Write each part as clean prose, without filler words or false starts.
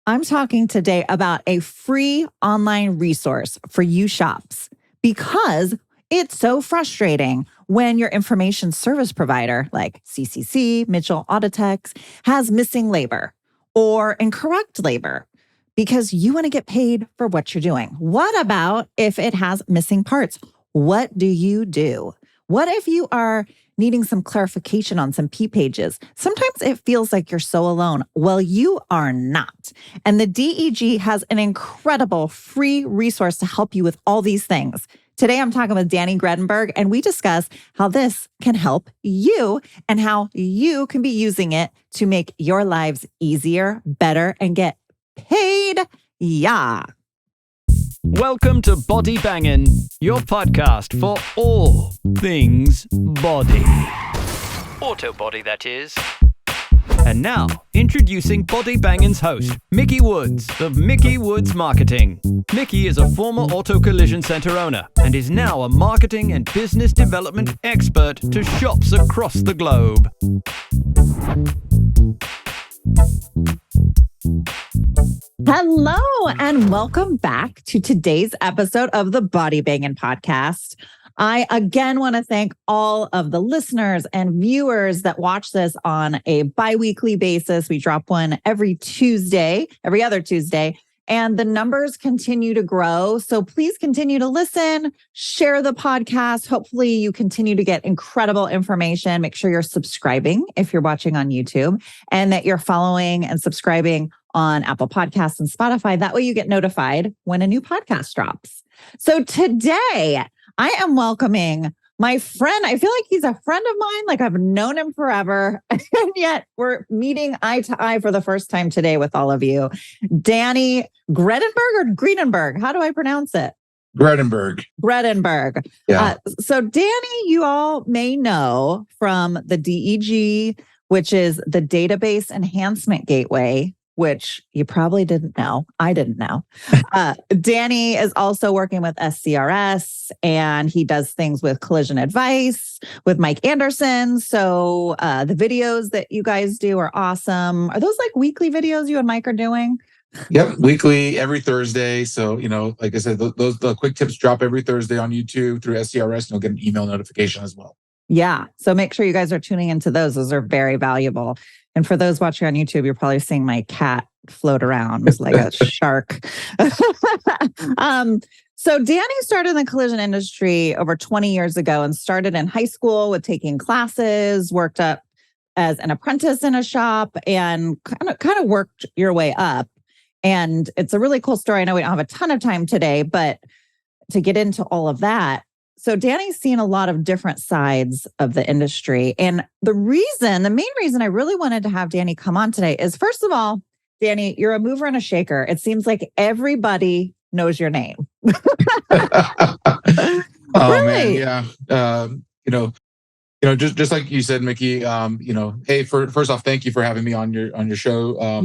I'm talking today about a free online resource for you shops because it's so frustrating when your information service provider like CCC, Mitchell Autotex, has missing labor or incorrect labor because you want to get paid for what you're doing. What about if it has missing parts? What do you do? What if you are needing some clarification on some P pages? Sometimes it feels like you're so alone. Well, you are not. And the DEG has an incredible free resource to help you with all these things. Today, I'm talking with Danny Gredinberg, and we discuss how this can help you and how you can be using it to make your lives easier, better, and get paid. Yeah. Welcome to Body Bangin', your podcast for all things body. Auto body, that is. And now, introducing Body Bangin's host, Mickey Woods of Mickey Woods Marketing. Mickey is a former auto collision center owner and is now a marketing and business development expert to shops across the globe. Hello, and welcome back to today's episode of the Body Bangin' Podcast. I again want to thank all of the listeners and viewers that watch this on a bi-weekly basis. We drop one every other Tuesday, and the numbers continue to grow. So please continue to listen, share the podcast. Hopefully you continue to get incredible information. Make sure you're subscribing if you're watching on YouTube and that you're following and subscribing on Apple Podcasts and Spotify. That way you get notified when a new podcast drops. So today I am welcoming my friend. I feel like he's a friend of mine, like I've known him forever. And yet we're meeting eye to eye for the first time today with all of you. Danny Gredinberg or Gredinberg? How do I pronounce it? Gredinberg. Yeah. So Danny, you all may know from the DEG, which is the Database Enhancement Gateway, which you probably didn't know. I didn't know. Danny is also working with SCRS, and he does things with collision advice with Mike Anderson. So the videos that you guys do are awesome. Are those like weekly videos you and Mike are doing? Yep, weekly, every Thursday. So, like I said, the quick tips drop every Thursday on YouTube through SCRS, and you'll get an email notification as well. Yeah. So make sure you guys are tuning into those. Those are very valuable. And for those watching on YouTube, you're probably seeing my cat float around like a shark. So Danny started in the collision industry over 20 years ago and started in high school with taking classes, worked up as an apprentice in a shop, and kind of worked your way up. And it's a really cool story. I know we don't have a ton of time today, but to get into all of that. So Danny's seen a lot of different sides of the industry. And the main reason I really wanted to have Danny come on today is, first of all, Danny, you're a mover and a shaker. It seems like everybody knows your name. Oh, really? Man, yeah. Just like you said, Mickey, hey, first off, thank you for having me on your show.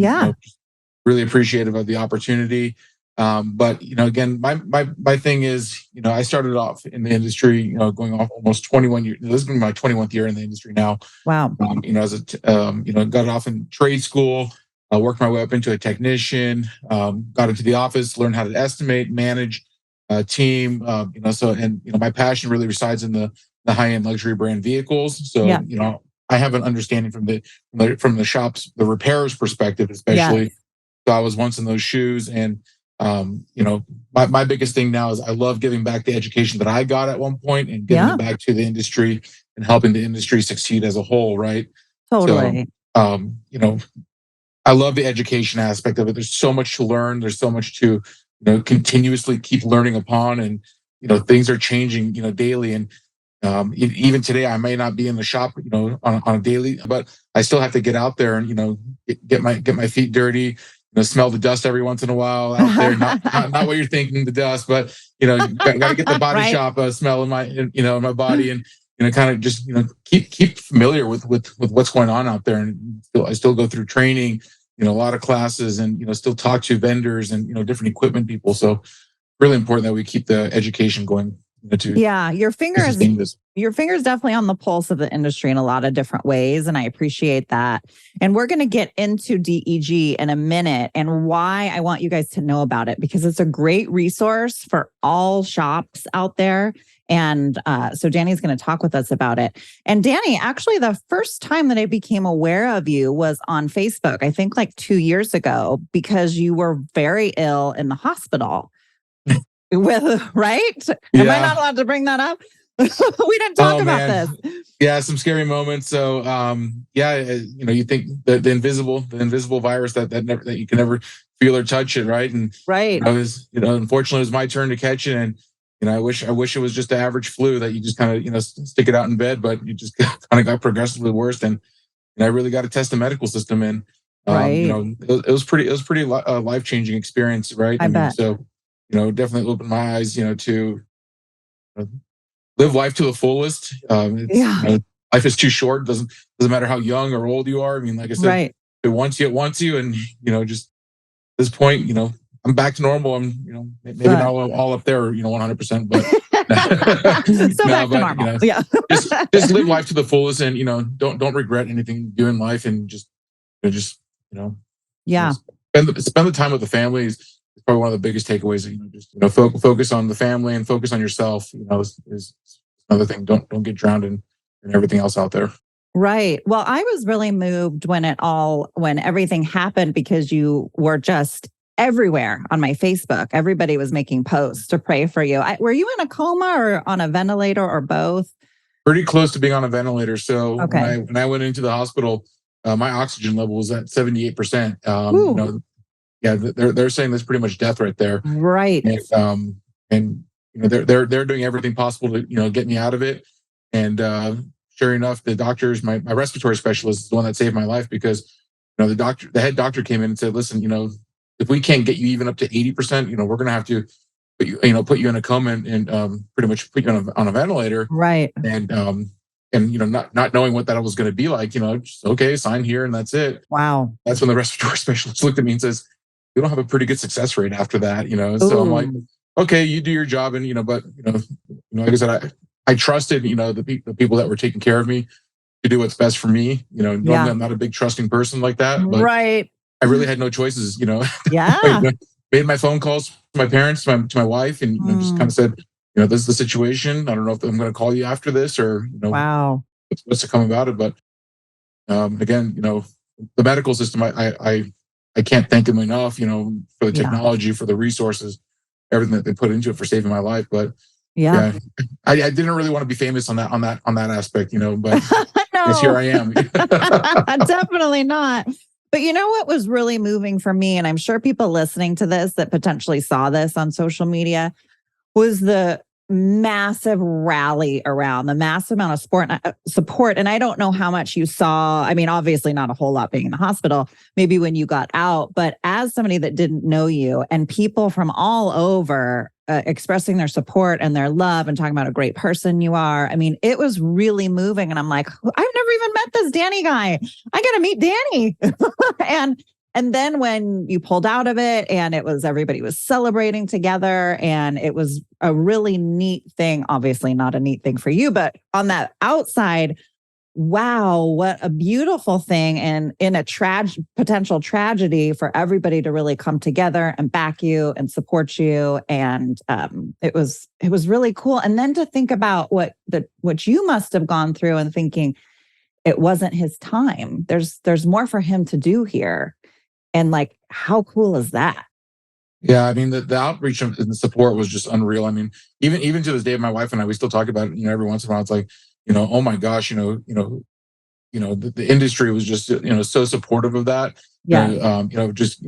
Really appreciative of the opportunity. But again, my thing is, I started off in the industry, going off almost 21 years. This is my 21th year in the industry now. Wow. Got off in trade school, worked my way up into a technician, got into the office, learned how to estimate, manage a team. My passion really resides in the high-end luxury brand vehicles. So, I have an understanding from the shops, the repairers' perspective, especially. Yes. So I was once in those shoes, and my biggest thing now is I love giving back the education that I got at one point and giving it back to the industry and helping the industry succeed as a whole, right? Totally. So, I love the education aspect of it. There's so much to learn. There's so much to, continuously keep learning upon, and, things are changing, daily. And even today, I may not be in the shop, on a daily, but I still have to get out there and, get my feet dirty. Smell the dust every once in a while out there. Not what you're thinking, the dust, but got to get the body shop smell in my body, and kind of just keep familiar with what's going on out there. And I still go through training, a lot of classes, and still talk to vendors and different equipment people. So really important that we keep the education going Yeah, your finger to is sustain this. definitely on the pulse of the industry in a lot of different ways, and I appreciate that. And we're going to get into DEG in a minute and why I want you guys to know about it, because it's a great resource for all shops out there. And so Danny's going to talk with us about it. And Danny, actually, the first time that I became aware of you was on Facebook, I think like 2 years ago, because you were very ill in the hospital. Right? Am I not allowed to bring that up? We didn't talk about this. Yeah, some scary moments. So, you think the invisible virus that you can never feel or touch it, right? And right, unfortunately, it was my turn to catch it, and I wish it was just the average flu that you just kind of stick it out in bed, but you just kind of got progressively worse, and I really got to test the medical system, and right. it was pretty life changing experience, right? I bet. So definitely opened my eyes, to live life to the fullest. Life is too short. Doesn't matter how young or old you are. I mean, like I said, right. it wants you, and just at this point, I'm back to normal. I'm, maybe not all up there, 100%, but so back to normal. just live life to the fullest, and don't regret anything you do in life, and just spend the time with the family is probably one of the biggest takeaways. Focus on the family and focus on yourself. Is another thing. Don't get drowned in everything else out there. Right. Well, I was really moved when everything happened, because you were just everywhere on my Facebook. Everybody was making posts to pray for you. Were you in a coma or on a ventilator or both? Pretty close to being on a ventilator. So okay. when I went into the hospital, my oxygen level was at 78%. They're saying that's pretty much death right there. Right. And they're doing everything possible to get me out of it. And sure enough, the doctors, my respiratory specialist is the one that saved my life, because the head doctor came in and said, listen, if we can't get you even up to 80%, we're going to have to put you in a coma and pretty much put you on a ventilator. Right. And not knowing what that was going to be like, just okay, sign here and that's it. Wow. That's when the respiratory specialist looked at me and says, you don't have a pretty good success rate after that, So I'm like, okay, you do your job, and but like I said, I trusted the people that were taking care of me to do what's best for me. Normally I'm not a big trusting person like that, but right. I really had no choices. Yeah. Made my phone calls to my parents, to my wife, and just kind of said, this is the situation. I don't know if I'm going to call you after this, or wow, what's to come about it. But again, the medical system, I can't thank them enough, for the technology, for the resources, everything that they put into it for saving my life. But I didn't really want to be famous on that aspect, but yes, here I am. Definitely not. But you know what was really moving for me, and I'm sure people listening to this that potentially saw this on social media, was the massive rally around, the massive amount of support. And I don't know how much you saw. I mean, obviously not a whole lot being in the hospital, maybe when you got out, but as somebody that didn't know you, and people from all over expressing their support and their love and talking about a great person you are. I mean, it was really moving. And I'm like, I've never even met this Danny guy. I got to meet Danny. And then when you pulled out of it, and everybody was celebrating together, and it was a really neat thing. Obviously not a neat thing for you, but on that outside, wow, what a beautiful thing. And in a potential tragedy, for everybody to really come together and back you and support you. And it was really cool. And then to think about what you must have gone through, and thinking it wasn't his time. There's more for him to do here. And like, how cool is that? Yeah, I mean, the outreach and the support was just unreal. I mean, even to this day, my wife and I, we still talk about it. Every once in a while, it's like, oh my gosh, the industry was just so supportive of that. Yeah. Just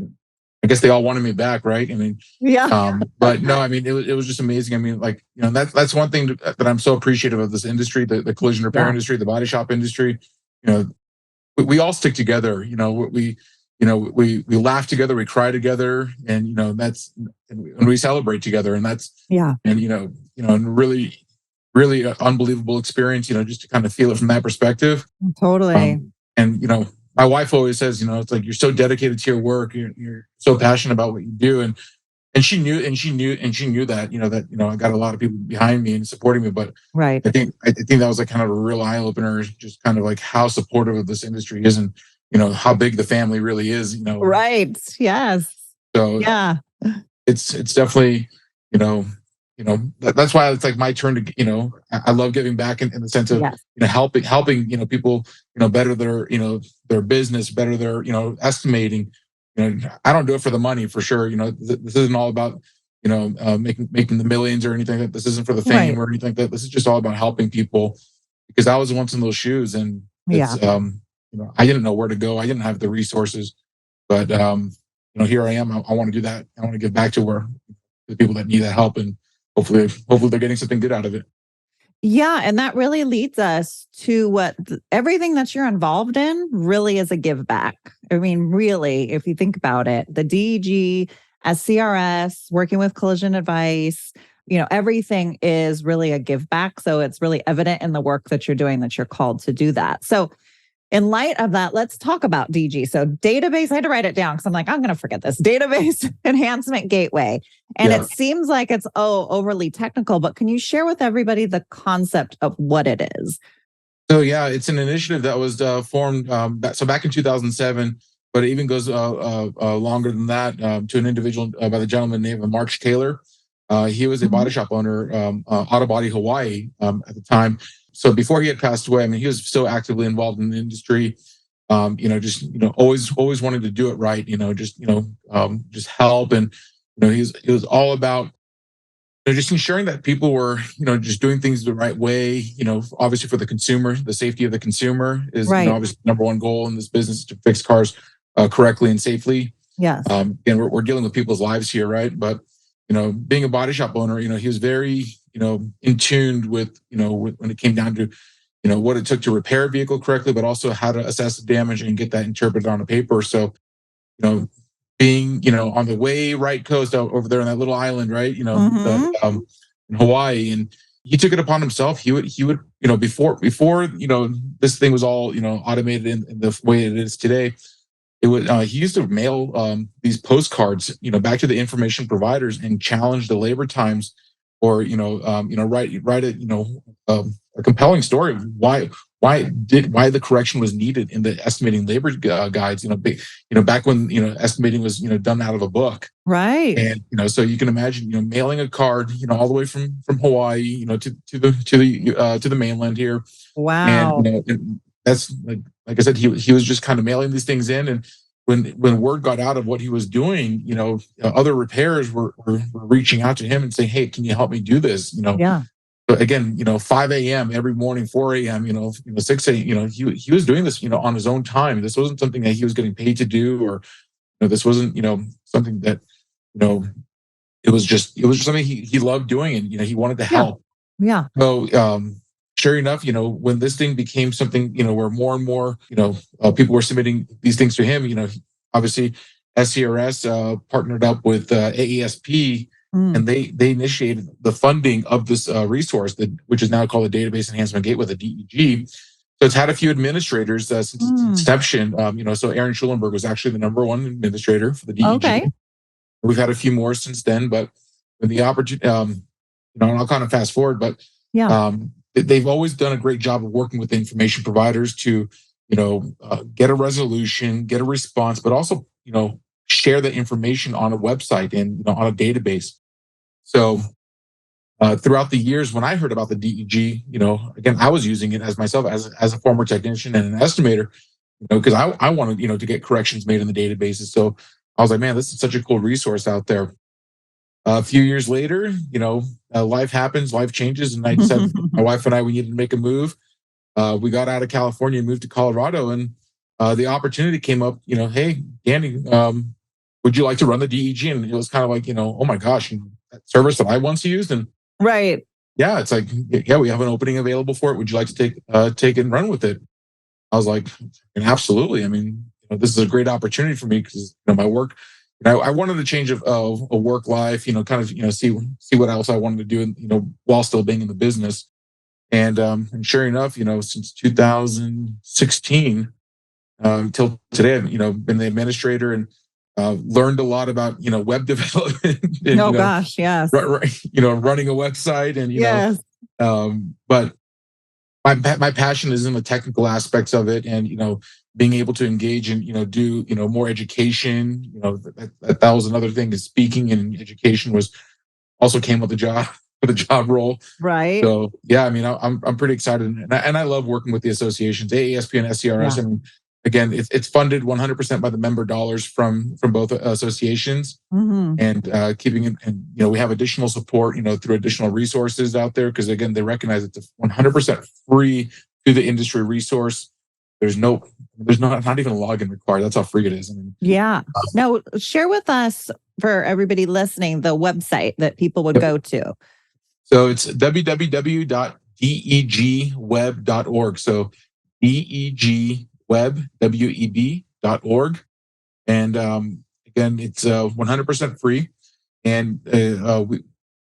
I guess they all wanted me back, right? I mean, yeah. But no, I mean, it was just amazing. I mean, like that's one thing that I'm so appreciative of this industry, the collision repair industry, the body shop industry. We all stick together. We laugh together, we cry together, and and we celebrate together, and that's and really unbelievable experience. Just to kind of feel it from that perspective. Totally. And my wife always says, it's like you're so dedicated to your work, you're so passionate about what you do, and and she knew that, I got a lot of people behind me and supporting me. But Right. I think that was like kind of a real eye opener, just kind of like how supportive of this industry is, and how big the family really is. Right. Yes. So Yeah. it's definitely, you know, that's why it's like my turn to, I love giving back in the sense of, Yes. helping, people, better their business, better their, estimating. I don't do it for the money for sure. This isn't all about, making the millions or anything. That This isn't for the Right. fame or anything like that. This is just all about helping people, because I was once in those shoes, and Yeah. it's, I didn't know where to go. I didn't have the resources, but here I am. I want to do that. I want to give back to where the people that need that help, and hopefully they're getting something good out of it. Yeah, and that really leads us to everything that you're involved in really is a give back. I mean, really, if you think about it, the DEG, SCRS, working with collision advice, everything is really a give back. So it's really evident in the work that you're doing that you're called to do that. So in light of that, let's talk about DG. So database, I had to write it down because I'm like, I'm going to forget this. Database Enhancement Gateway. And it Yeah. seems like it's, overly technical, but can you share with everybody the concept of what it is? So yeah, it's an initiative that was formed back in 2007, but it even goes longer than that, to an individual by the gentleman named March Taylor. He was a body Mhm. shop owner, Auto Body Hawaii, at the time. So before he had passed away, I mean, he was still actively involved in the industry. Just always wanted to do it right. Just help, and it was all about, just ensuring that people were, just doing things the right way. Obviously for the consumer, the safety of the consumer is, Right. obviously the number one goal in this business, to fix cars correctly and safely. Yes. And we're dealing with people's lives here, right? But being a body shop owner, he was very, in tune with, when it came down to, what it took to repair a vehicle correctly, but also how to assess the damage and get that interpreted on a paper. So, being, on the way right coast over there on that little island, right? Mhm. In Hawaii, and he took it upon himself. He would, before, this thing was all, automated in the way it is today. He used to mail these postcards, back to the information providers and challenge the labor times, or write a a compelling story of why the correction was needed in the estimating labor guides. Back when estimating was done out of a book. Right. And so you can imagine, mailing a card, all the way from Hawaii, to the mainland here, and Wow. that's like I said, he was just kind of mailing these things in, and when word got out of what he was doing, other repairers were reaching out to him and saying, "Hey, can you help me do this?" Yeah. But again, 5 a.m. every morning, 4 a.m., 6 a.m. He was doing this, on his own time. This wasn't something that he was getting paid to do, or this wasn't something that you know it was just something he loved doing, and he wanted to Yeah. help. Yeah. So, sure enough, when this thing became something, where more and more, people were submitting these things to him, obviously SCRS partnered up with AESP, Mm. and they initiated the funding of this resource, which is now called the Database Enhancement Gateway, the DEG. So it's had a few administrators since its Mm. inception. So Aaron Schulenberg was actually the number one administrator for the DEG. Okay. We've had a few more since then, but when the opportunity, and I'll kind of fast forward, but Yeah. they've always done a great job of working with information providers to, get a resolution, get a response, but also, share the information on a website and on a database. So throughout the years, when I heard about the DEG, again, I was using it as myself as a former technician and an estimator, because I wanted, to get corrections made in the databases. So I was like, man, this is such a cool resource out there. A few years later, life happens, life changes, and I decided, my wife and I, we needed to make a move. We got out of California and moved to Colorado, and the opportunity came up. Hey, Danny, would you like to run the DEG? And it was kind of like, oh my gosh, that service that I once used, and Right. yeah, it's like, yeah, we have an opening available for it. Would you like to take it and run with it? I was like, absolutely. I mean, this is a great opportunity for me, because my work. I wanted to change a work life, kind of see what else I wanted to do, and while still being in the business. And sure enough, since 2016 until today, I've been the administrator, and Learned a lot about web development and Oh gosh, yes. running a website and Yes. but my passion is in the technical aspects of it, and being able to engage and do more education. That was another thing, is speaking and education was also came with the job for the job role. Right. So yeah, I mean, I'm pretty excited, and I love working with the associations, AASP and SCRS. Yeah. And again, it's funded 100% by the member dollars from both associations, Mm-hmm. and keeping it. And we have additional support, through additional resources out there, because again, they recognize it's a 100% free to the industry resource. There's not even a login required. That's how free it is. I mean, Yeah. Now, share with us, for everybody listening, the website that people would go to. So it's www.degweb.org. So degweb.org. And again, it's 100% free. And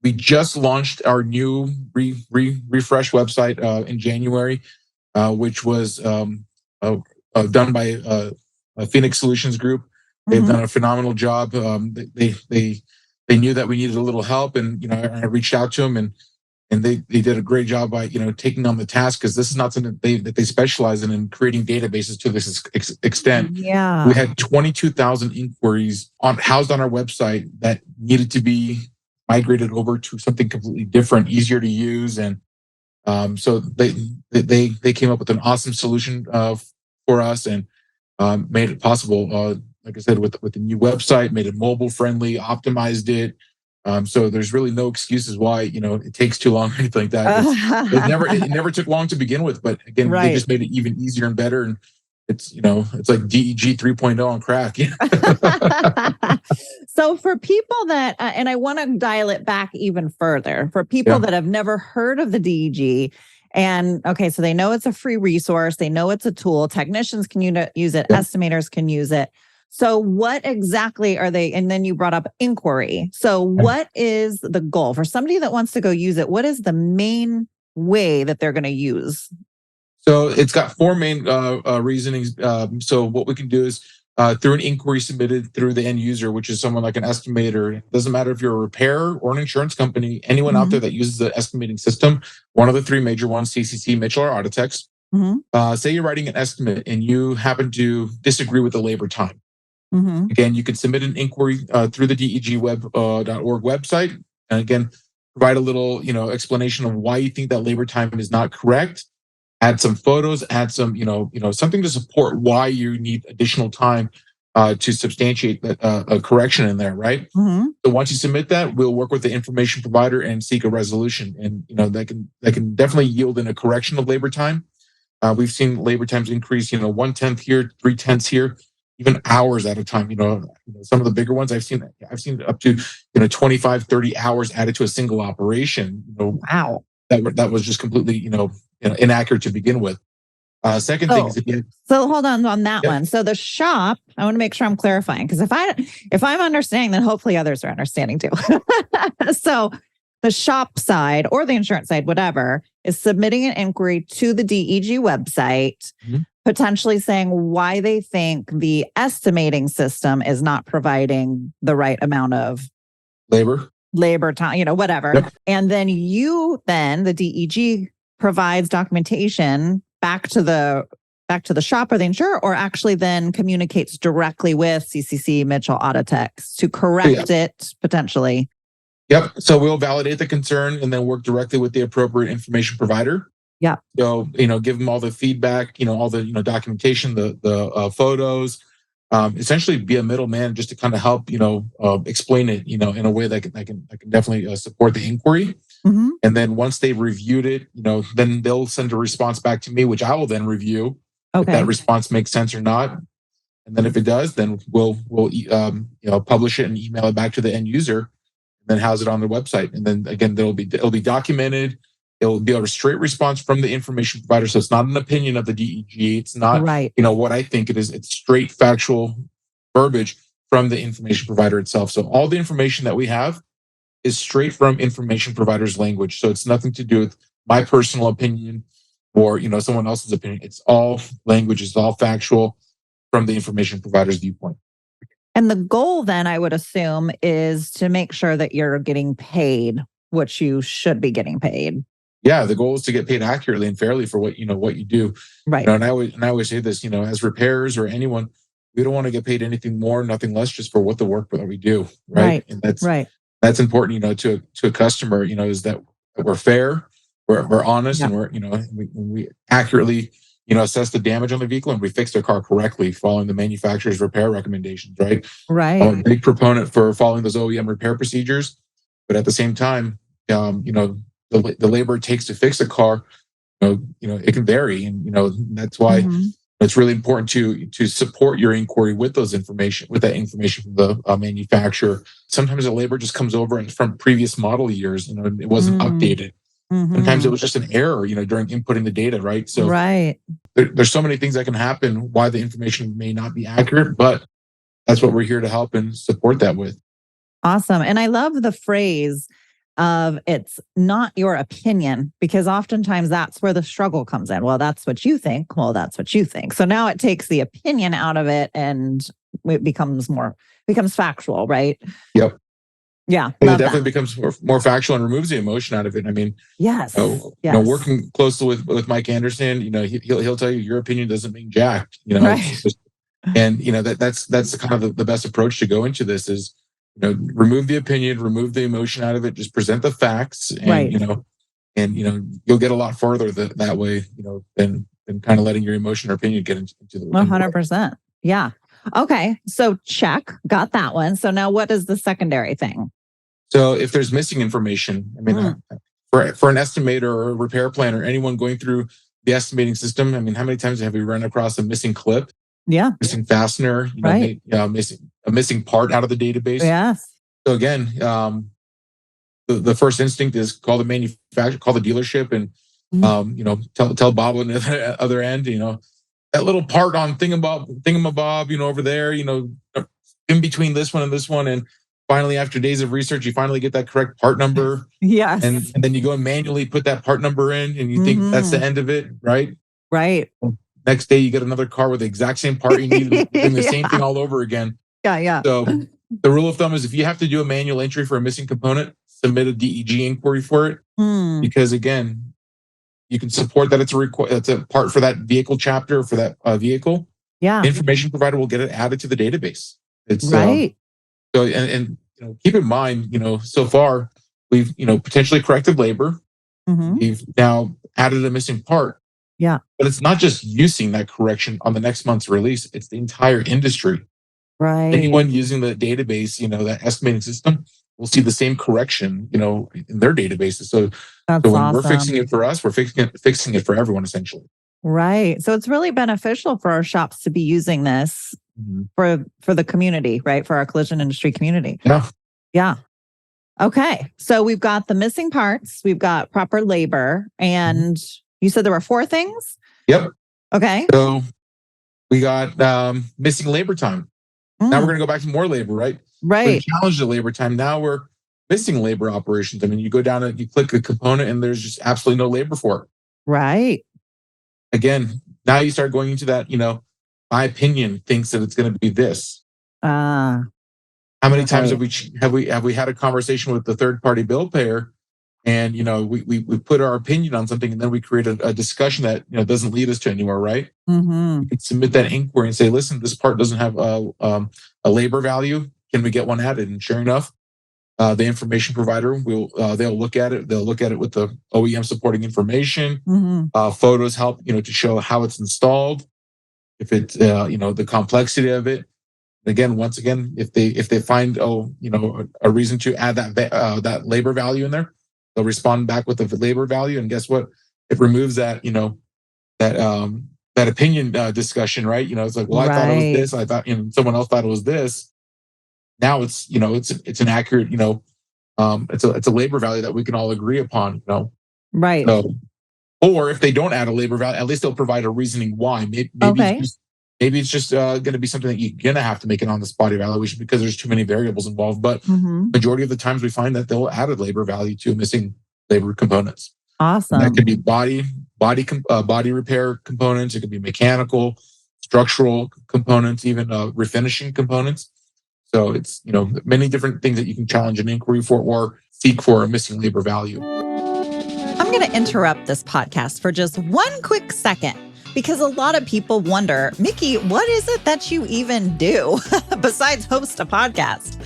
we just launched our new refresh website in January, which was done by a Phoenix Solutions Group. They've done a phenomenal job. They knew that we needed a little help, and I reached out to them, and they did a great job by taking on the task, because this is not something that they specialize in creating databases to this extent. Yeah. We had 22,000 inquiries housed on our website that needed to be migrated over to something completely different, easier to use, and so they came up with an awesome solution for us, and made it possible. Like I said, with the new website, made it mobile friendly, optimized it. So there's really no excuses why it takes too long or anything like that. It never took long to begin with, but again, Right. they just made it even easier and better. And it's it's like DEG 3.0 on crack. So for people that, and I want to dial it back even further, for people that have never heard of the DEG, and okay, so they know it's a free resource, they know it's a tool, technicians can use it, estimators can use it. So what exactly are they? And then you brought up inquiry. So what is the goal for somebody that wants to go use it? What is the main way that they're going to use? So it's got four main reasonings. So what we can do is through an inquiry submitted through the end user, which is someone like an estimator. It doesn't matter if you're a repairer or an insurance company, anyone out there that uses the estimating system, one of the three major ones, CCC, Mitchell, or Autotex. Say you're writing an estimate and you happen to disagree with the labor time. Again, you can submit an inquiry through the degweb.org website, and again, provide a little explanation of why you think that labor time is not correct. Add some photos, add some something to support why you need additional time to substantiate a correction in there, right? So once you submit that, we'll work with the information provider and seek a resolution, and that can definitely yield in a correction of labor time. We've seen labor times increase, 1/10 here, 3/10 here, even hours at a time. Some of the bigger ones I've seen up to 25, 30 hours added to a single operation. Wow. That was just completely inaccurate to begin with. Second thing is, so hold on that one. So the shop, I want to make sure I'm clarifying, because if I'm understanding, then hopefully others are understanding too. So the shop side or the insurance side, whatever, is submitting an inquiry to the DEG website, potentially saying why they think the estimating system is not providing the right amount of labor time, whatever. And then the DEG provides documentation back to the shop or the insurer, or actually then communicates directly with CCC, Mitchell, Autotex to correct it potentially. Yep. So we'll validate the concern and then work directly with the appropriate information provider. Yeah. So, give them all the feedback, all the, documentation, the photos, essentially be a middleman just to kind of help, explain it, in a way that can definitely support the inquiry. And then once they've reviewed it, then they'll send a response back to me, which I will then review if that response makes sense or not. And then if it does, then we'll publish it and email it back to the end user, and then house it on their website. And then again, it'll be documented. It'll be a straight response from the information provider. So it's not an opinion of the DEG. It's not, what I think it is. It's straight factual verbiage from the information provider itself. So all the information that we have is straight from information provider's language. So it's nothing to do with my personal opinion or, someone else's opinion. It's all language. It's all factual from the information provider's viewpoint. And the goal then, I would assume, is to make sure that you're getting paid what you should be getting paid. Yeah, the goal is to get paid accurately and fairly for what you do. Right. And I always say this, as repairers or anyone, we don't want to get paid anything more, nothing less, just for what the work that we do. Right. And that's important, to a customer, is that we're fair, we're honest, and we accurately, assess the damage on the vehicle and we fix their car correctly following the manufacturer's repair recommendations. Right. I'm a big proponent for following those OEM repair procedures, but at the same time, the labor it takes to fix a car, it can vary, and that's why it's really important to support your inquiry with that information from the manufacturer. Sometimes the labor just comes over and from previous model years, it wasn't updated. Sometimes it was just an error, during inputting the data, right? So there's so many things that can happen why the information may not be accurate, but that's what we're here to help and support that with. Awesome. And I love the phrase of it's not your opinion, because oftentimes that's where the struggle comes in. Well, that's what you think. Well, that's what you think. So now it takes the opinion out of it and it becomes factual, right? Yep. Yeah. And it definitely becomes more factual and removes the emotion out of it. I mean, yes. Working closely with Mike Anderson, he'll tell you your opinion doesn't mean jack, right. And that's kind of the best approach to go into this is, remove the opinion, remove the emotion out of it, just present the facts, and you'll get a lot farther that way, than kind of letting your emotion or opinion get into the 100%. Yeah. Okay. So check, got that one. So now what is the secondary thing? So if there's missing information, I mean, for an estimator or a repair planner, anyone going through the estimating system, I mean, how many times have we run across a missing clip? Yeah. Missing fastener, missing part out of the database. Yes. So again, the first instinct is call the manufacturer, call the dealership, and tell Bob on the other end, that little part on thingamabob, over there, in between this one and this one, and finally, after days of research, you finally get that correct part number. Yes. And then you go and manually put that part number in, and you think that's the end of it, right? Right. Next day, you get another car with the exact same part you need, doing the same thing all over again. Yeah. So the rule of thumb is if you have to do a manual entry for a missing component, submit a DEG inquiry for it. Because again, you can support that it's a part for that vehicle chapter, for that vehicle. Yeah. The information provider will get it added to the database. It's right. So and keep in mind, so far we've potentially corrected labor. We've now added a missing part. Yeah. But it's not just using that correction on the next month's release, it's the entire industry. Right. Anyone using the database, that estimating system will see the same correction, in their databases. So when we're fixing it for us, we're fixing it for everyone essentially. Right. So it's really beneficial for our shops to be using this for the community, right? For our collision industry community. Yeah. Yeah. Okay. So we've got the missing parts, we've got proper labor, and you said there were 4 things? Yep. Okay. So we got missing labor time. Now we're going to go back to more labor, right? Right. We challenged the labor time. Now we're missing labor operations. I mean, you go down and you click a component and there's just absolutely no labor for it. Right. Again, now you start going into that, my opinion thinks that it's going to be this. How many times have we had a conversation with the third party bill payer, and we put our opinion on something, and then we create a discussion that doesn't lead us to anywhere, right? You can submit that inquiry and say, listen, this part doesn't have a labor value. Can we get one added? And sure enough, the information provider they'll look at it. They'll look at it with the OEM supporting information. Photos help to show how it's installed. If it's the complexity of it. Again, once again, if they find a reason to add that labor value in there, they'll respond back with the labor value, and guess what? It removes that that opinion discussion, right? It's like, well, I thought it was this. I thought someone else thought it was this. Now it's it's an accurate it's a labor value that we can all agree upon. Right. So, or if they don't add a labor value, at least they'll provide a reasoning why. Maybe it's just going to be something that you're going to have to make an on-the-spot evaluation because there's too many variables involved. But majority of the times we find that they'll add a labor value to missing labor components. Awesome. And that could be body repair components. It could be mechanical, structural components, even refinishing components. So it's, many different things that you can challenge an inquiry for or seek for a missing labor value. I'm going to interrupt this podcast for just one quick second because a lot of people wonder, Mickey, what is it that you even do besides host a podcast?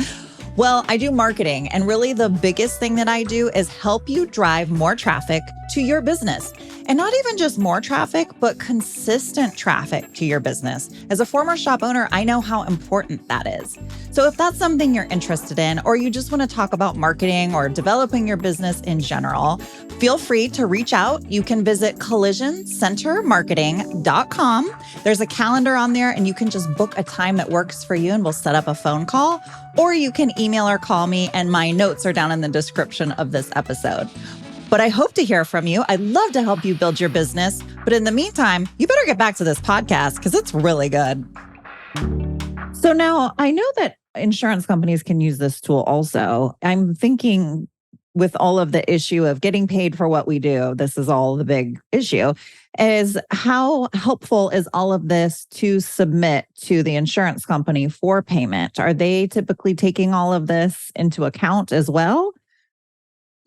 Well, I do marketing, and really the biggest thing that I do is help you drive more traffic to your business. And not even just more traffic, but consistent traffic to your business. As a former shop owner, I know how important that is. So if that's something you're interested in, or you just want to talk about marketing or developing your business in general, feel free to reach out. You can visit collisioncentermarketing.com. There's a calendar on there, and you can just book a time that works for you, and we'll set up a phone call. Or you can email or call me, and my notes are down in the description of this episode. But I hope to hear from you. I'd love to help you build your business. But in the meantime, you better get back to this podcast because it's really good. So now I know that insurance companies can use this tool also. I'm thinking with all of the issue of getting paid for what we do, this is all the big issue, is how helpful is all of this to submit to the insurance company for payment? Are they typically taking all of this into account as well?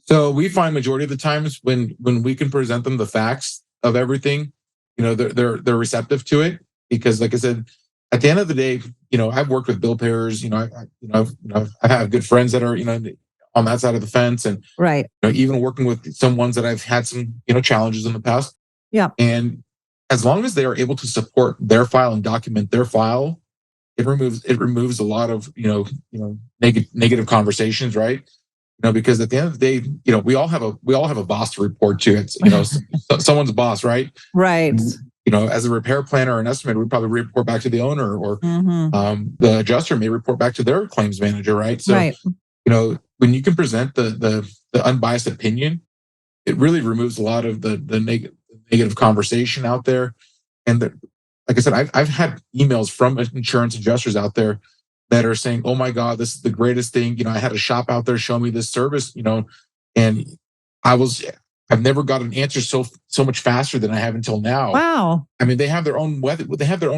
So we find majority of the times when we can present them the facts of everything, they're receptive to it because, like I said, at the end of the day, I've worked with bill payers. I have good friends that are on that side of the fence, and right, even working with some ones that I've had some challenges in the past. Yeah, and as long as they are able to support their file and document their file, it removes a lot of negative conversations, right? Because at the end of the day, we all have a boss to report to. It's someone's boss, right? Right. As a repair planner or an estimator, we probably report back to the owner, or the adjuster may report back to their claims manager, right? So, right. When you can present the unbiased opinion, it really removes a lot of the negative conversation out there. And like I said, I've had emails from insurance adjusters out there that are saying, "Oh my God, this is the greatest thing. I had a shop out there show me this service, and I've never got an answer so much faster than I have until now." Wow. I mean, they have their own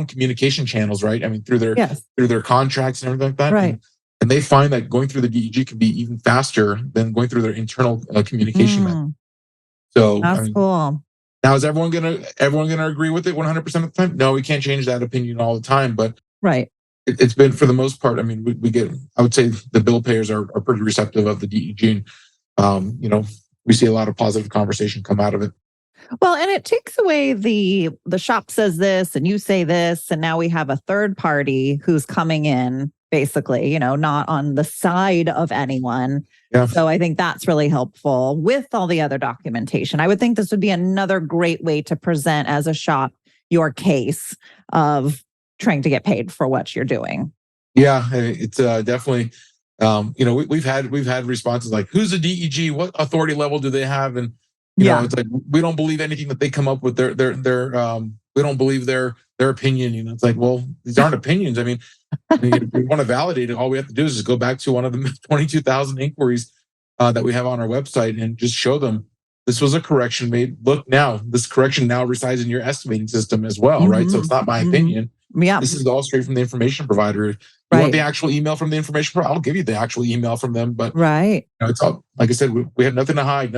communication channels, right? I mean, through their contracts and everything like that. Right. And they find that going through the DEG can be even faster than going through their internal communication method. So that's cool. Now, is everyone gonna agree with it 100% of the time? No, we can't change that opinion all the time, but right. It's been, for the most part, I mean, we get, I would say the bill payers are pretty receptive of the DEG. And, we see a lot of positive conversation come out of it. Well, and it takes away the shop says this and you say this, and now we have a third party who's coming in, basically, not on the side of anyone. Yeah. So I think that's really helpful with all the other documentation. I would think this would be another great way to present as a shop your case of trying to get paid for what you're doing. Yeah, it's definitely, we've had responses like, "Who's the DEG? What authority level do they have?" And it's like, we don't believe anything that they come up with. We don't believe their opinion. It's like, well, these aren't opinions. I mean, if we want to validate it, all we have to do is just go back to one of the 22,000 inquiries that we have on our website and just show them this was a correction made. Look, now this correction now resides in your estimating system as well, right? So it's not my opinion. Yeah, this is all straight from the information provider. If you want the actual email from the information provider, I'll give you the actual email from them. But it's all, like I said, we have nothing to hide.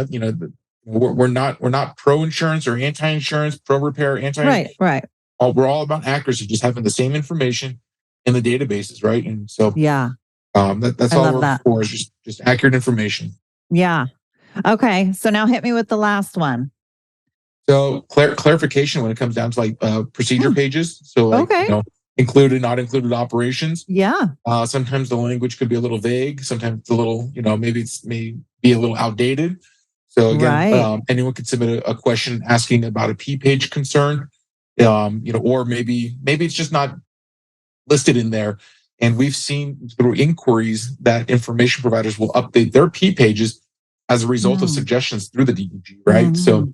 We're not pro insurance or anti insurance, pro repair, anti. Right. We're all about accuracy, just having the same information in the databases, right? And so that's all we're for, is just accurate information. Yeah. Okay. So now hit me with the last one. So clarification when it comes down to like procedure pages. So included, not included operations. Yeah. Sometimes the language could be a little vague. Sometimes it's a little, maybe may be a little outdated. So again, anyone could submit a question asking about a P page concern, or maybe it's just not listed in there. And we've seen through inquiries that information providers will update their P pages as a result of suggestions through the DEG, right? So,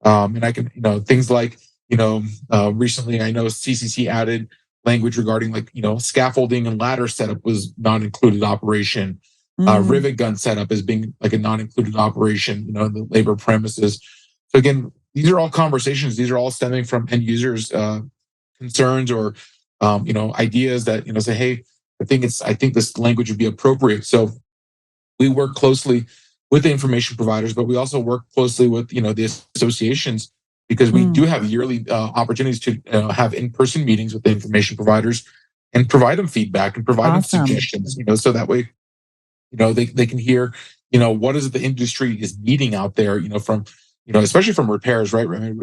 and I can, things like, recently I know CCC added language regarding like, scaffolding and ladder setup was non-included operation. Rivet gun setup as being like a non-included operation, the labor premises. So again, these are all conversations. These are all stemming from end users' concerns or, ideas that, say, hey, I think this language would be appropriate. So we work closely with the information providers, but we also work closely with the associations, because we do have yearly opportunities to have in-person meetings with the information providers and provide them feedback and provide them suggestions. So that way, they can hear what is it the industry is needing out there. From especially from repairs, right? I mean,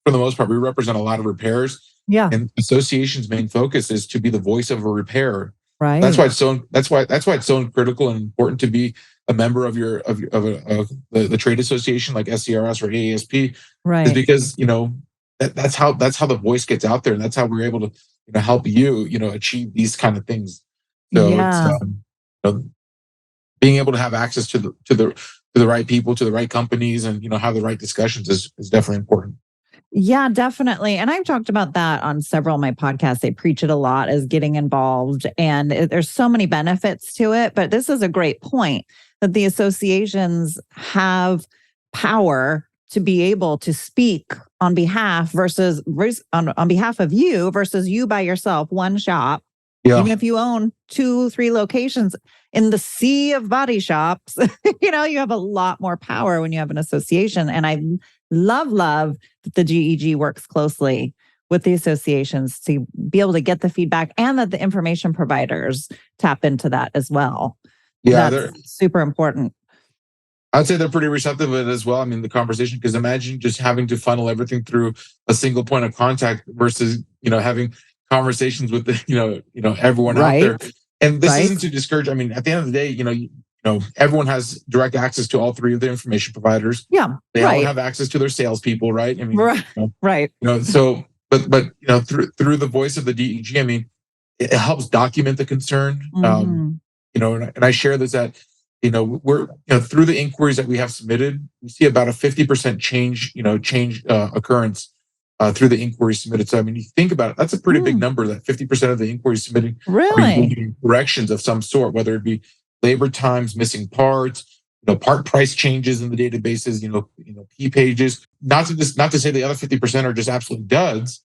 for the most part, we represent a lot of repairs. Yeah. And association's main focus is to be the voice of a repair. Right. That's why it's so critical and important to be a member of the trade association like SCRS or AASP. Right. Is because that's how the voice gets out there, and that's how we're able to help you achieve these kind of things. So it's being able to have access to the right people, to the right companies, and have the right discussions is definitely important. Yeah, definitely. And I've talked about that on several of my podcasts. They preach it a lot as getting involved, and there's so many benefits to it. But this is a great point that the associations have power to be able to speak on behalf on behalf of you versus you by yourself, one shop. Yeah. Even if you own 2-3 locations in the sea of body shops, you have a lot more power when you have an association. And I love that the GEG works closely with the associations to be able to get the feedback, and that the information providers tap into that as well. Yeah, that's super important. I'd say they're pretty receptive of it as well. I mean, the conversation, because imagine just having to funnel everything through a single point of contact versus, having conversations with everyone out there. And this isn't to discourage. I mean, at the end of the day, everyone has direct access to all 3 of the information providers. Yeah. They all have access to their salespeople, right? I mean, right. So, but through the voice of the DEG, I mean, it helps document the concern. And I share this that, we're, through the inquiries that we have submitted, we see about a 50% change occurrence through the inquiries submitted. So, I mean, you think about it, that's a pretty big number, that 50% of the inquiries submitted are corrections of some sort, whether it be labor times, missing parts, part price changes in the databases, key pages. Not to say the other 50% are just absolute duds,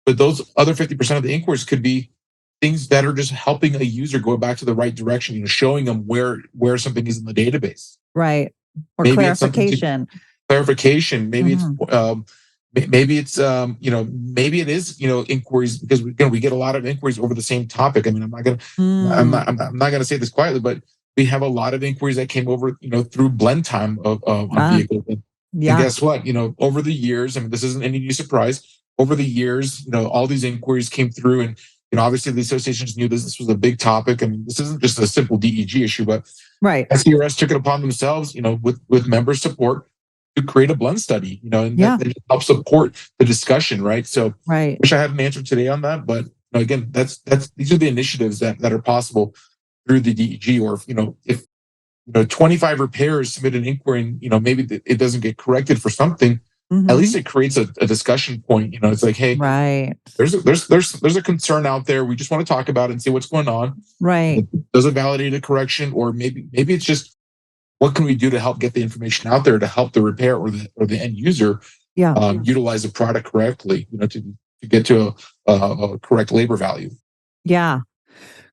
but those other 50% of the inquiries could be things that are just helping a user go back to the right direction, showing them where something is in the database. Right. Or maybe clarification. Maybe maybe it is inquiries, because we get a lot of inquiries over the same topic. I mean, I'm not gonna say this quietly, but we have a lot of inquiries that came over through blend time on vehicles. And guess what? Over the years, I mean, this isn't any new surprise. Over the years, all these inquiries came through, and obviously the associations knew this was a big topic. I mean, this isn't just a simple DEG issue, but SCRS took it upon themselves, with member support, to create a blend study, and that help support the discussion, right? So, wish I had an answer today on that, but again, these are the initiatives that are possible through the DEG. Or if 25 repairs submit an inquiry, and maybe it doesn't get corrected for something, at least it creates a discussion point. It's like, hey, there's a concern out there. We just want to talk about it and see what's going on. Right? Does it validate a correction, or maybe it's just, what can we do to help get the information out there to help the repair or the end user utilize the product correctly, to get to a correct labor value. Yeah.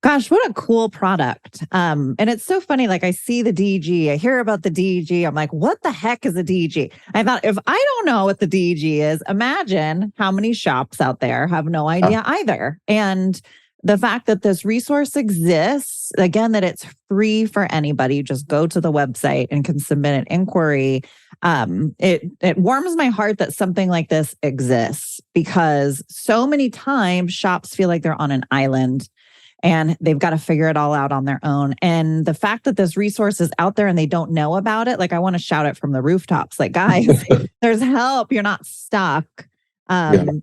Gosh, what a cool product. And it's so funny. Like, I see the DEG, I hear about the DEG. I'm like, what the heck is a DEG? I thought, if I don't know what the DEG is, imagine how many shops out there have no idea either. And the fact that this resource exists, again, that it's free for anybody, just go to the website and can submit an inquiry. It warms my heart that something like this exists, because so many times shops feel like they're on an island and they've got to figure it all out on their own. And the fact that this resource is out there and they don't know about it, like, I want to shout it from the rooftops, like, guys, there's help. You're not stuck. And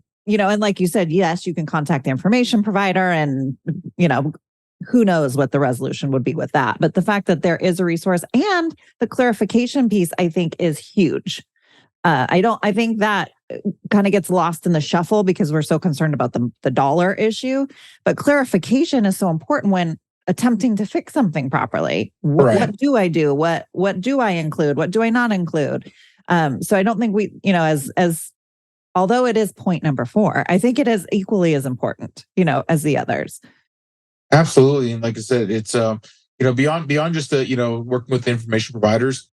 like you said, yes, you can contact the information provider, and, who knows what the resolution would be with that. But the fact that there is a resource, and the clarification piece, I think, is huge. I think that kind of gets lost in the shuffle because we're so concerned about the dollar issue. But clarification is so important when attempting to fix something properly. What do I do? What do I include? What do I not include? So I don't think we, as although it is point number 4, I think it is equally as important, as the others. Absolutely. And like I said, it's beyond just the working with the information providers.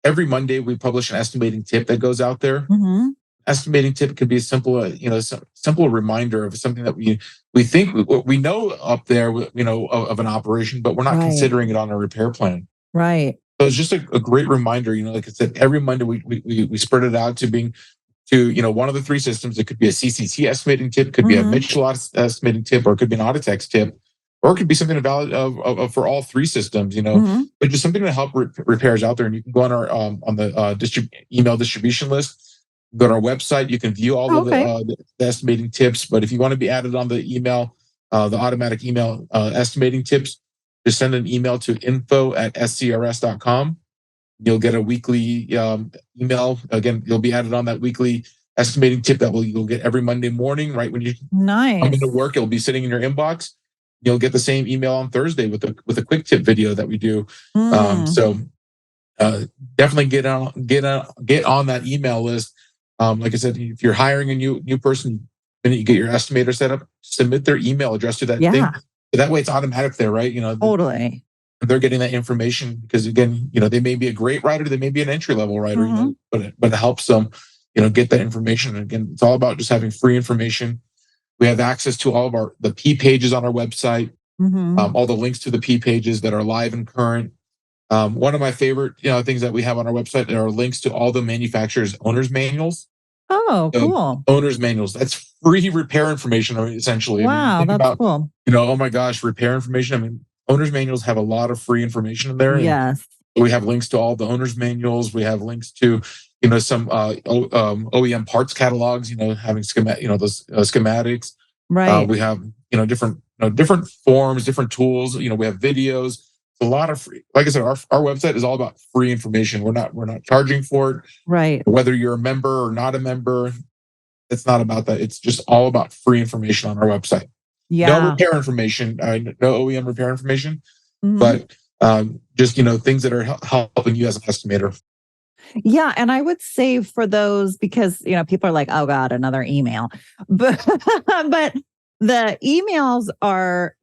Every Monday we publish an estimating tip that goes out there. Mm-hmm. Estimating tip could be a simple, simple reminder of something that we think we know up there, of an operation, but we're not Right. considering it on a repair plan. Right. So it's just a great reminder. Like I said, every Monday we spread it out to one of the three systems. It could be a CCC estimating tip, could be a Mm-hmm. Mitchell estimating tip, or it could be an Auditex tip, or it could be something valid for all three systems. Mm-hmm. But just something to help repairs out there. And you can go on our on the email distribution list. Go to our website. You can view all of Okay. the estimating tips. But if you want to be added on the email, the automatic email estimating tips, just send an email to info@scrs.com. You'll get a weekly email. Again, you'll be added on that weekly estimating tip you'll get every Monday morning, right when you come Nice. into work. It'll be sitting in your inbox. You'll get the same email on Thursday with a quick tip video that we do. So definitely get on that email list. Like I said, if you're hiring a new person, the minute you get your estimator set up, submit their email address to that thing. Yeah. So that way it's automatic there, right? Totally. They're getting that information because again, they may be a great writer, they may be an entry level writer, Mm-hmm. but it helps them, get that information. And again, it's all about just having free information. We have access to all of the P pages on our website, Mm-hmm. all the links to the P pages that are live and current. One of my favorite things that we have on our website are links to all the manufacturers' owners manuals. Oh, cool. Owners manuals. That's free repair information, essentially. Wow, think that's about, cool. oh my gosh, repair information. Owners manuals have a lot of free information in there. And Yes. we have links to all the owners manuals. We have links to, some OEM parts catalogs, having those schematics. Right. We have, different forms, different tools. We have videos. It's a lot of free. Like I said, our website is all about free information. We're not charging for it. Right. Whether you're a member or not a member, it's not about that. It's just all about free information on our website. Yeah. No repair information, no OEM repair information, Mhm. but just things that are helping you as an estimator. Yeah, and I would say for those because people are like, "Oh God, another email," but but the emails are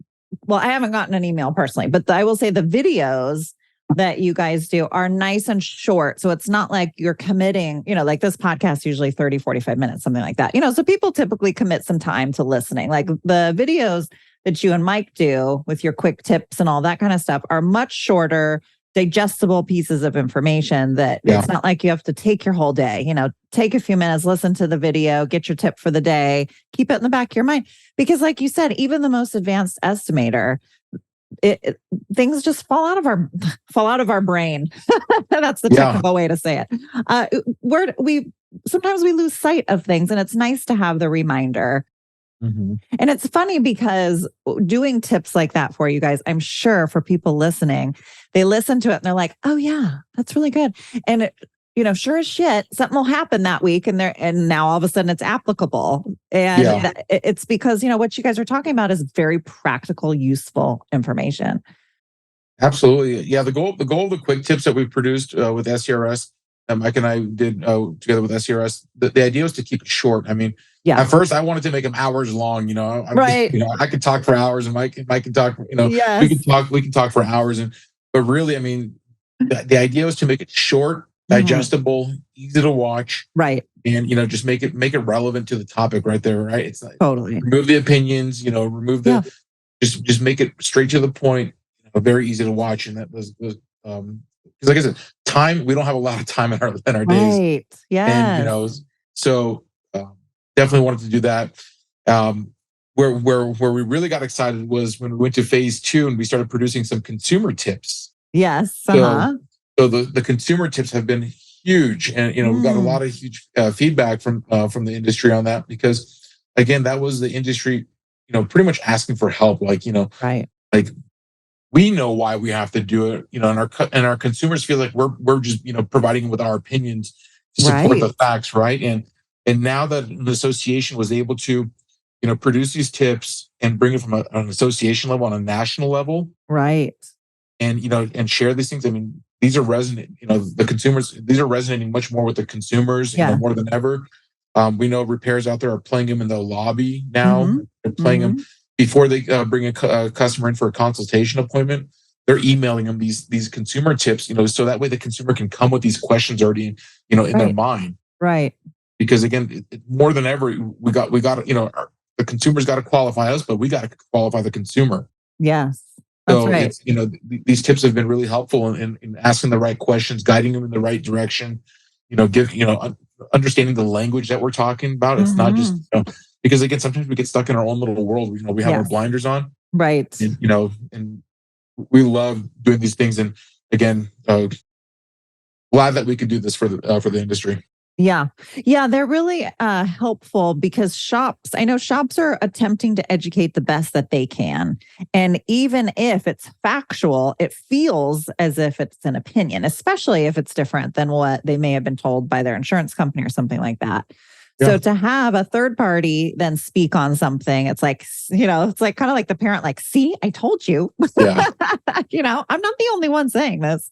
well, I haven't gotten an email personally, but I will say the videos that you guys do are nice and short. So it's not like you're committing, like this podcast, usually 30, 45 minutes, something like that. So people typically commit some time to listening. Like the videos that you and Mike do with your quick tips and all that kind of stuff are much shorter, digestible pieces of information that it's not like you have to take your whole day, take a few minutes, listen to the video, get your tip for the day, keep it in the back of your mind. Because like you said, even the most advanced estimator, things just fall out of our brain. That's the technical way to say it. Sometimes we lose sight of things, and it's nice to have the reminder. Mm-hmm. And it's funny because doing tips like that for you guys, I'm sure for people listening, they listen to it and they're like, "Oh yeah, that's really good." And sure as shit, something will happen that week, and now all of a sudden it's applicable. And it's because what you guys are talking about is very practical, useful information. Absolutely, yeah. The goal of the quick tips that we produced with SCRS, Mike and I did together with SCRS. The idea was to keep it short. At first I wanted to make them hours long. Right. I could talk for hours, and Mike can talk. Yes. We can talk for hours, but really, the idea was to make it short, digestible, easy to watch, right? And just make it relevant to the topic right there, right? It's like totally remove the opinions, remove the just make it straight to the point, very easy to watch, and that was because like I said, time, we don't have a lot of time in our days, right? Yeah, and so definitely wanted to do that. Where we really got excited was when we went to phase 2 and we started producing some consumer tips. Yes. So the consumer tips have been huge, and we've got a lot of huge feedback from the industry on that, because again, that was the industry, pretty much asking for help. Right. Like we know why we have to do it, and our consumers feel like we're just providing with our opinions to support the facts, right? And now that an association was able to produce these tips and bring it from an association level on a national level, right? And and share these things. These are resonant. The consumers. These are resonating much more with the consumers. More than ever. We know repairs out there are playing them in the lobby now. They're playing them before they bring a customer in for a consultation appointment, they're emailing them these consumer tips, so that way the consumer can come with these questions already, in their Right. mind. Right. Because again, more than ever, we got the consumer's got to qualify us, but we got to qualify the consumer. Yes. That's So right. it's these tips have been really helpful in asking the right questions, guiding them in the right direction. Understanding the language that we're talking about. It's not just because again, sometimes we get stuck in our own little world. We have our Yes. blinders on, Right. and we love doing these things. And again, glad that we could do this for the industry. Yeah. Yeah. They're really helpful because I know shops are attempting to educate the best that they can. And even if it's factual, it feels as if it's an opinion, especially if it's different than what they may have been told by their insurance company or something like that. Yeah. So to have a third party then speak on something, it's like, it's like kind of like the parent, like, see, I told you. Yeah. I'm not the only one saying this.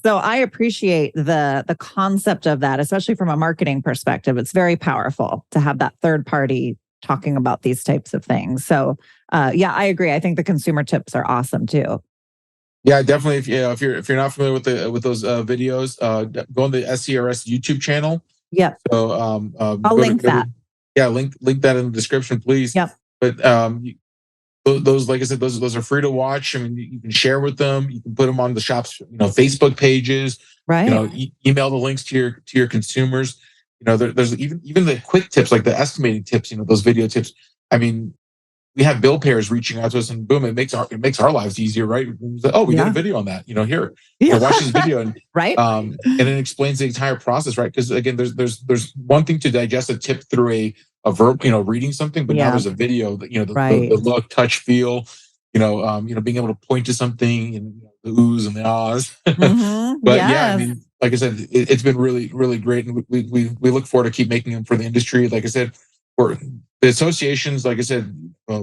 So I appreciate the concept of that, especially from a marketing perspective. It's very powerful to have that third party talking about these types of things. So yeah, I agree. I think the consumer tips are awesome too. Yeah, definitely. If you're not familiar with those videos, go on the SCRS YouTube channel. Yep. So I'll link that. Yeah, link that in the description, please. Yep. But those, like I said, those are free to watch. I mean, you can share with them. You can put them on the shop's Facebook pages. Right. Email the links to your consumers. There's even the quick tips, like the estimating tips. Those video tips. I mean, we have bill payers reaching out to us, and boom, it makes our lives easier, right? Like, oh, we got a video on that. Here, watch this video, and right. And it explains the entire process, right? Because again, there's one thing to digest a tip through a verb, reading something, but now there's a video that the look, touch, feel, being able to point to something and the oohs and the ahs. But yeah, I mean, like I said, it's been really, really great, and we look forward to keep making them for the industry. Like I said, for the associations, like I said,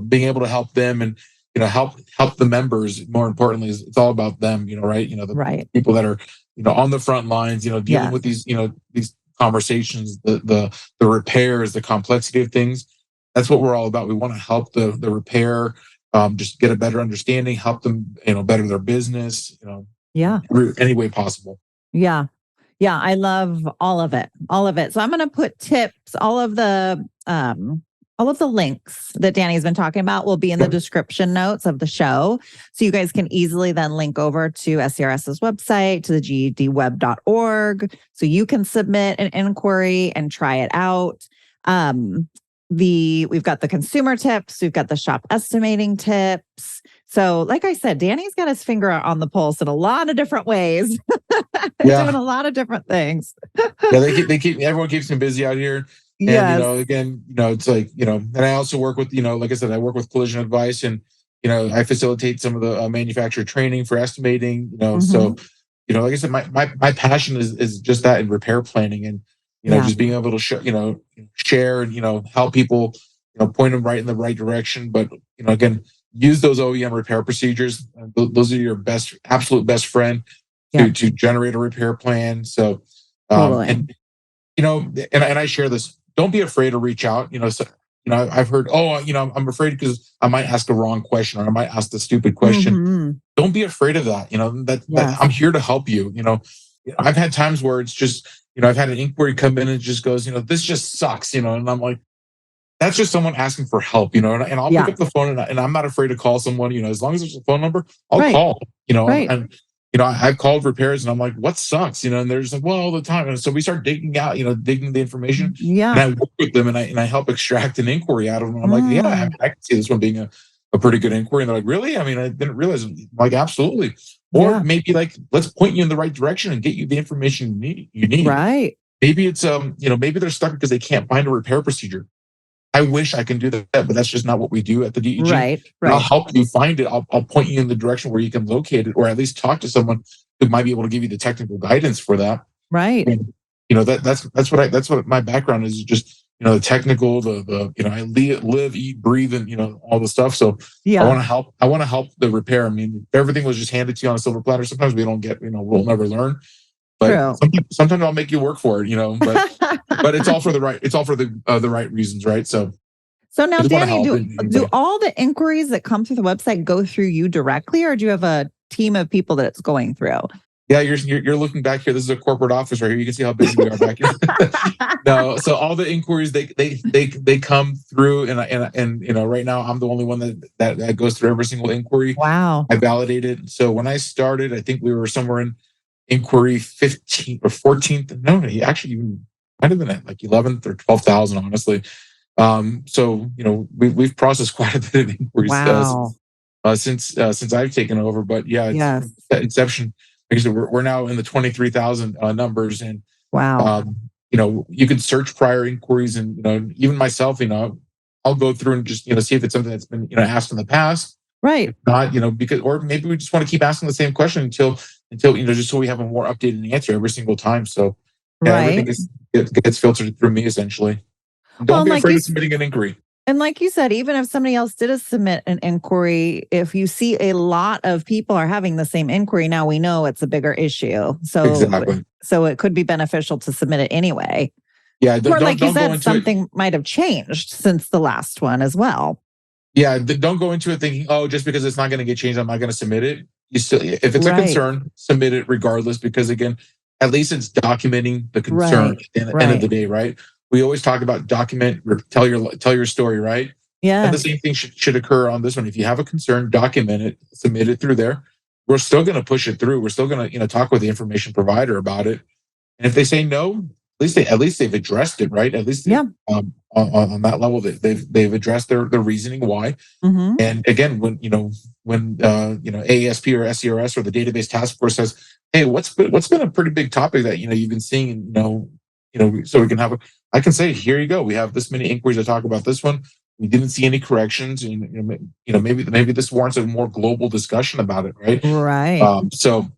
being able to help them and help the members. More importantly, it's all about them. Right? The people that are on the front lines. Dealing with these these conversations, the repairs, the complexity of things. That's what we're all about. We want to help the repair, just get a better understanding, help them better their business. Any way possible. Yeah. Yeah, I love all of it. All of it. So I'm going to put tips, all of the links that Danny's been talking about will be in the description notes of the show. So you guys can easily then link over to SCRS's website, to the gedweb.org. So you can submit an inquiry and try it out. We've got the consumer tips, we've got the shop estimating tips. So like I said, Danny's got his finger on the pulse in a lot of different ways. Doing a lot of different things. Yeah, everyone keeps him busy out here. And again, it's like, and I also work with, like I said, I work with collision advice, and I facilitate some of the manufacturer training for estimating, so like I said, my passion is just that, in repair planning, and just being able to share and help people, point them right in the right direction. But again, use those OEM repair procedures. Those are your absolute best friend to generate a repair plan. So and I share this. Don't be afraid to reach out. I've heard, I'm afraid because I might ask a wrong question, or I might ask the stupid question. Don't be afraid of that. That I'm here to help you. I've had times where it's just, I've had an inquiry come in and it just goes, this just sucks, and I'm like, that's just someone asking for help, and I'll pick up the phone, and I'm not afraid to call someone, as long as there's a phone number, I'll call, and I've called repairs, and I'm like, what sucks, and they're just like, well, all the time. And so we start digging the information, and I work with them, and I help extract an inquiry out of them. I'm like, I can see this one being a pretty good inquiry. And they're like, really? I mean, I didn't realize. I'm like, absolutely. Or maybe like, let's point you in the right direction and get you the information you need. Right. Maybe it's maybe they're stuck because they can't find a repair procedure. I wish I can do that, but that's just not what we do at the DEG. Right. I'll help you find it. I'll point you in the direction where you can locate it, or at least talk to someone who might be able to give you the technical guidance for that. Right. And, that's what my background is. Just the technical, I live, eat, breathe, and all the stuff. So I want to help. I want to help the repair. I mean, if everything was just handed to you on a silver platter, sometimes we don't get. We'll never learn. But sometimes I'll make you work for it, but it's all for the right. It's all for the right reasons, right? So So now, I just want to Danny, help do anybody. all the inquiries that come through the website go through you directly, or do you have a team of people that it's going through? Yeah, you're looking back here. This is a corporate office right here. You can see how busy we are back here. No, so all the inquiries they come through, and right now I'm the only one that goes through every single inquiry. Wow. I validate it. So when I started, I think we were somewhere in inquiry 15th or 14th. No, he actually even might have been at like 11th or 12,000, honestly. So we've processed quite a bit of inquiries Wow. since I've taken over. But yeah, it's Yes. from that inception. Like I said, we're now in the 23,000 numbers, and Wow. you can search prior inquiries, and even myself, I'll go through and just see if it's something that's been asked in the past. Right. If not, because, or maybe we just want to keep asking the same question until just so we have a more updated answer every single time. So yeah, everything Right. gets filtered through me essentially. And Well, don't and be like afraid you of submitting an inquiry. And like you said, even if somebody else did submit an inquiry, if you see a lot of people are having the same inquiry, now we know it's a bigger issue. Exactly. So it could be beneficial to submit it anyway. Yeah, Or like you don't go said, into it. something might have changed since the last one as well. Yeah, don't go into it thinking, oh, just because it's not going to get changed, I'm not going to submit it. You still, if it's a Right. concern, submit it regardless, because again, at least it's documenting the concern Right. at the end of the day, right? We always talk about document or tell your story, right? And the Yes. same thing should occur on this one. If you have a concern, document it, submit it through there. We're still going to push it through. We're still going to talk with the information provider about it. And if they say no, at least they've addressed it, right? At least Yeah. on that level, they've addressed their reasoning why. Mm-hmm. And again, when AASP or SCRS or the database task force says, hey, what's been a pretty big topic that you've been seeing, so we can I can say, here you go. We have this many inquiries to talk about this one. We didn't see any corrections, and maybe this warrants a more global discussion about it, right? Right. So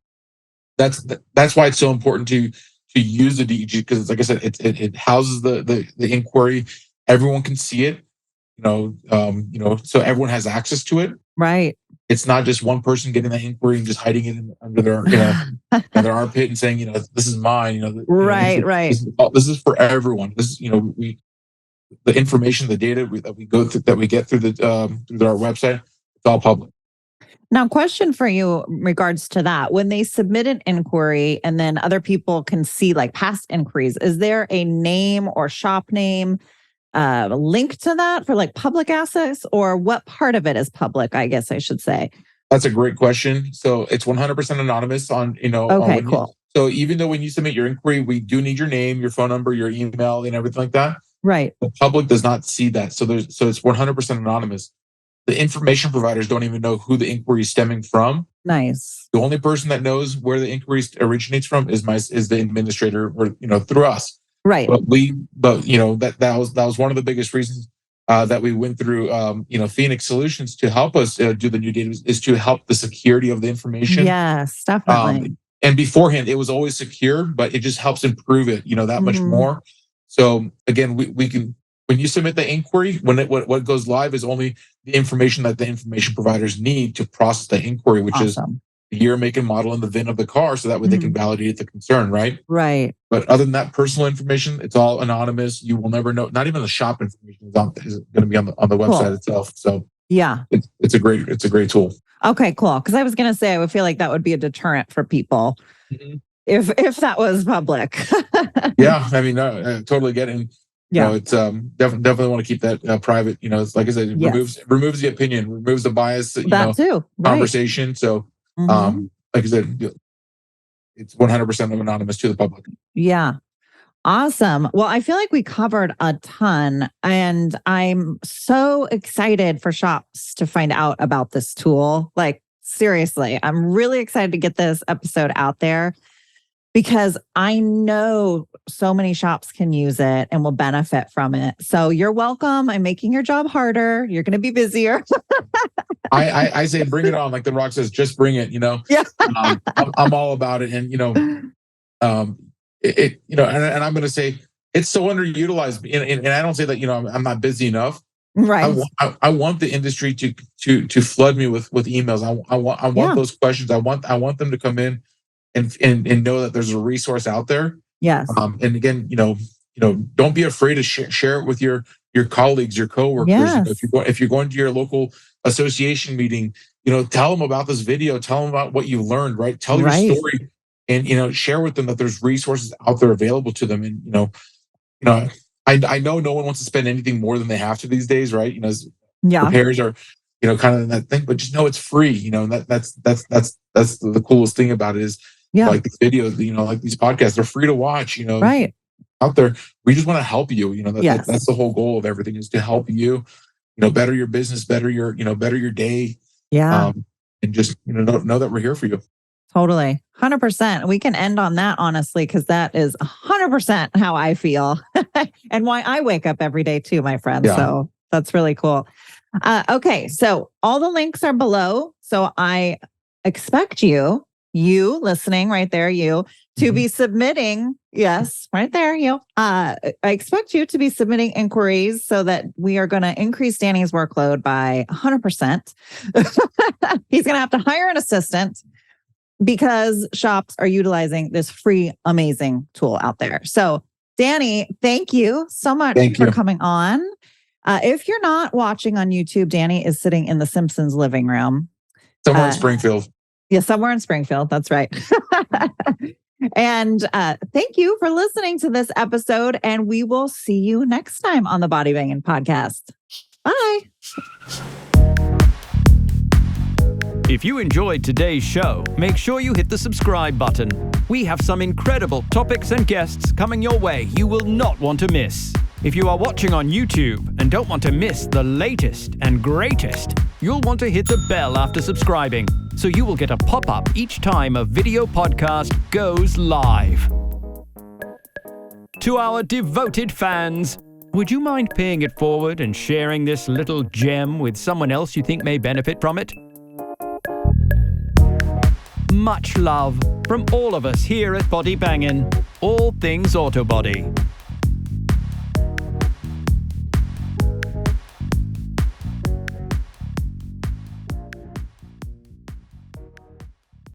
that's why it's so important to use the DEG, because like I said, it houses the inquiry. Everyone can see it, so everyone has access to it. Right. It's not just one person getting that inquiry and just hiding it under their their armpit and saying, this is mine. Right. Right. This is for everyone. This is the information, the data that we go through, that we get through through our website. It's all public. Now, question for you in regards to that. When they submit an inquiry and then other people can see like past inquiries, is there a name or shop name link to that for like public access, or what part of it is public, I guess I should say? That's a great question. So it's 100% anonymous on, Okay, cool. So even though when you submit your inquiry, we do need your name, your phone number, your email, and everything like that. Right. The public does not see that. So it's 100% anonymous. The information providers don't even know who the inquiry is stemming from. Nice. The only person that knows where the inquiry originates from is the administrator, or through us. Right. But that was one of the biggest reasons that we went through Phoenix Solutions to help us do the new data, is to help the security of the information. Yes, definitely. And beforehand, it was always secure, but it just helps improve it, that much more. So again, we can, when you submit the inquiry, what goes live is only the information that the information providers need to process the inquiry, which is the year, make, and model, and the VIN of the car, so that way they can validate the concern, right? Right. But other than that, personal information, it's all anonymous. You will never know. Not even the shop information is going to be on the website itself. So yeah, it's a great tool. Okay, cool. Because I was going to say, I would feel like that would be a deterrent for people if that was public. Yeah, I mean, I totally get it. And, it's definitely want to keep that private. It's like I said, it removes the opinion, removes the bias. That too. Conversation. Right. So, like I said, it's 100% anonymous to the public. Yeah. Awesome. Well, I feel like we covered a ton, and I'm so excited for shops to find out about this tool. Like, seriously, I'm really excited to get this episode out there, because I know so many shops can use it and will benefit from it. So you're welcome. I'm making your job harder. You're going to be busier. I say, bring it on. Like The Rock says, just bring it, Yeah. I'm all about it. And, and I'm going to say it's so underutilized. And I don't say that, I'm not busy enough. Right. I want the industry to flood me with emails. I want those questions. I want them to come in and know that there's a resource out there. Yes. And again, don't be afraid to share it with your your colleagues, your coworkers. Yes. If you're going to your local association meeting, tell them about this video, tell them about what you learned, right? Tell your story, and share with them that there's resources out there available to them. And I know no one wants to spend anything more than they have to these days, right? Repairs are kind of that thing, but just know it's free. And that's the coolest thing about it is like these videos, like these podcasts, they're free to watch. Right. Out there, we just want to help you. That's the whole goal of everything, is to help you, better your business, better your day. Yeah. And just know that we're here for you. Totally. 100%. We can end on that, honestly, because that is 100% how I feel and why I wake up every day too, my friend. Yeah. So that's really cool. Okay. So all the links are below. So I expect you listening right there, to be submitting. Yes, right there, I expect you to be submitting inquiries so that we are going to increase Danny's workload by 100%. He's going to have to hire an assistant because shops are utilizing this free, amazing tool out there. So, Danny, thank you so much for coming on. If you're not watching on YouTube, Danny is sitting in the Simpsons living room. Somewhere in Springfield. Yeah, somewhere in Springfield. That's right. And thank you for listening to this episode. And we will see you next time on the Body Banging Podcast. Bye. If you enjoyed today's show, make sure you hit the subscribe button. We have some incredible topics and guests coming your way you will not want to miss. If you are watching on YouTube and don't want to miss the latest and greatest, you'll want to hit the bell after subscribing, so you will get a pop-up each time a video podcast goes live. To our devoted fans, would you mind paying it forward and sharing this little gem with someone else you think may benefit from it? Much love from all of us here at Body Bangin', all things auto body.